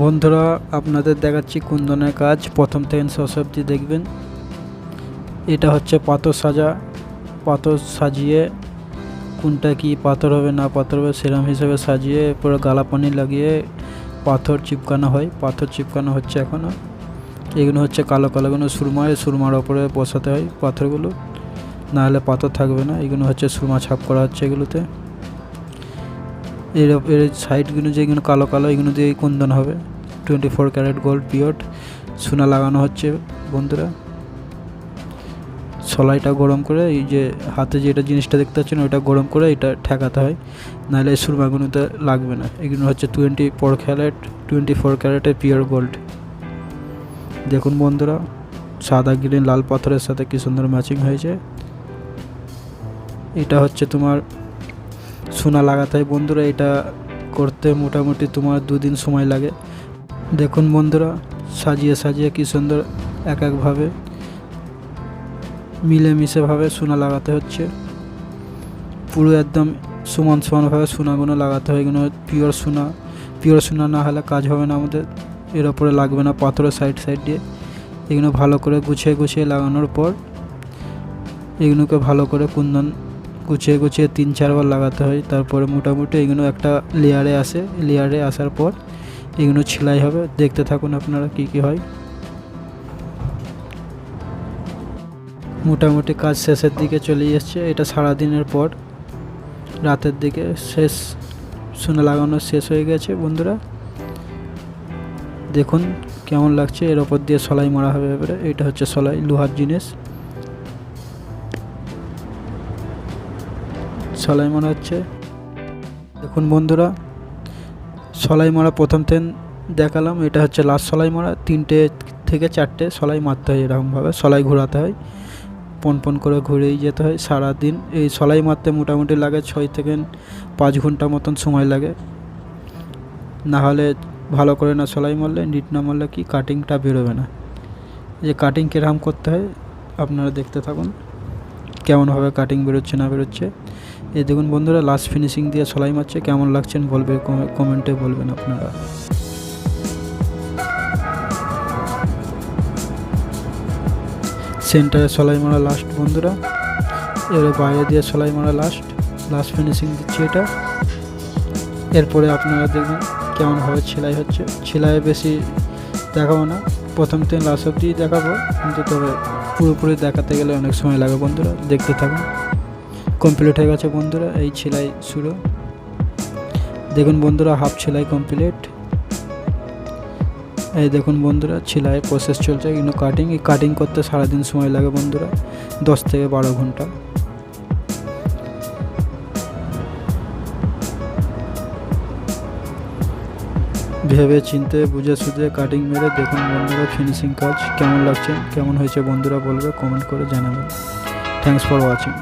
বন্ধুরা, আপনাদের দেখাচ্ছি কুন্দনের কাজ। প্রথম থেকে শেষ অবধি দেখবেন। এটা হচ্ছে পাথর সাজা। পাথর সাজিয়ে কোনটা কি পাথর হবে না পাথর হবে সেরকম হিসেবে সাজিয়ে পুরো গালা পানি লাগিয়ে পাথর চিপকানো হয়। পাথর চিপকানো হচ্ছে এখনও। এগুলো হচ্ছে কালো কালোগুলো সুরমার ওপরে বসাতে হয় পাথরগুলো, নাহলে পাথর থাকবে না। এগুলো হচ্ছে সুরমা ছাপ করা হচ্ছে এগুলোতে। এর সাইডগুলো যেগুলো কালো কালো এগুলো দিয়ে কুন্দন হবে। 24 ক্যারেট গোল্ড পিওর সোনা লাগানো হচ্ছে বন্ধুরা। সলাইটা গরম করে এই যে হাতে যেটা জিনিসটা দেখতে পাচ্ছেন ওইটা গরম করে এটা ঠেকাতে হয়, নাহলে এই সুরমাগুলোতে লাগবে না। এগুলো হচ্ছে 24 ক্যারেটের পিওর গোল্ড। দেখুন বন্ধুরা, সাদা গ্রিন লাল পাথরের সাথে কি সুন্দর ম্যাচিং হয়েছে। এটা হচ্ছে তোমার সোনা লাগাতে হয় বন্ধুরা। এটা করতে মোটামুটি তোমার 2 দিন সময় লাগে। দেখুন বন্ধুরা, সাজিয়ে সাজিয়ে কি সুন্দর এক একভাবে মিলেমিশেভাবে সোনা লাগাতে হচ্ছে। পুরো একদম সমানভাবে সোনাগুলো লাগাতে হয়। এগুলো পিওর সোনা না হলে কাজ হবে না আমাদের। এর ওপরে লাগবে না পাথরের সাইড দিয়ে। এগুলো ভালো করে গুছিয়ে লাগানোর পর এগুলোকে ভালো করে কুন্দন গুছিয়ে 3-4 বার লাগাতে হয়। তারপরে মোটামুটি এগুলো একটা লেয়ারে আসার পর এগুলো সেলাই হবে। দেখতে থাকুন আপনারা কি হয়। মোটামুটি কাজ শেষের দিকে চলে এসছে। এটা সারাদিনের পর রাতের দিকে সোনা লাগানো শেষ হয়ে গেছে বন্ধুরা। দেখুন কেমন লাগছে। এর ওপর দিয়ে সেলাই মারা হবে এবারে। এটা হচ্ছে সেলাই, লোহার জিনিস সেলাই মারা হচ্ছে। দেখুন বন্ধুরা, সেলাই মারা প্রথম দেখালাম। এটা হচ্ছে লাস্ট সেলাই মারা। 3টে থেকে 4টে সেলাই মারতে হয়। এরকমভাবে সেলাই ঘোরাতে হয়, পন করে ঘুরেই যেতে হয় সারাদিন। এই সেলাই মারতে মোটামুটি লাগে 6 থেকে 5 ঘন্টা মতন সময় লাগে। না হলে ভালো করে না সেলাই মারলে, নিট না মারলে কি কাটিংটা বেরোবে না। যে কাটিং কীরকম করতে হয় আপনারা দেখতে থাকুন, কেমনভাবে কাটিং বেরোচ্ছে না বেরোচ্ছে। এই দেখুন বন্ধুরা, লাস্ট ফিনিশিং দিয়ে সেলাই মারছে। কেমন লাগছেন বলবে, কমেন্টে বলবেন আপনারা। সেন্টারে সেলাই মারা লাস্ট বন্ধুরা। এর বাইরে দিয়ে সেলাই মারা লাস্ট ফিনিশিং দিচ্ছি এটা। এরপরে আপনারা দেখবেন কেমনভাবে সেলাই হচ্ছে। সেলাই বেশি দেখাবো না, প্রথম থেকে লাস্ট অবধি দেখাবো, কিন্তু তবে পুরোপুরি দেখাতে গেলে অনেক সময় লাগে বন্ধুরা। দেখতে থাকুন। কমপ্লিট হয়ে গেছে বন্ধুরা এই সেলাই শুরু। দেখুন বন্ধুরা, হাফ সেলাই কমপ্লিট। এই দেখুন বন্ধুরা, সেলাই প্রসেস চলছে। কিন্তু কাটিং করতে সারাদিন সময় লাগে বন্ধুরা, 10 থেকে 12 ঘন্টা। ভেবে চিনতে বুঝে সুঝে কাটিং মেরে দেখুন বন্ধুরা ফিনিশিং কাজ কেমন লাগছে, কেমন হয়েছে বন্ধুরা বলবে, কমেন্ট করে জানাবেন। Thanks for watching.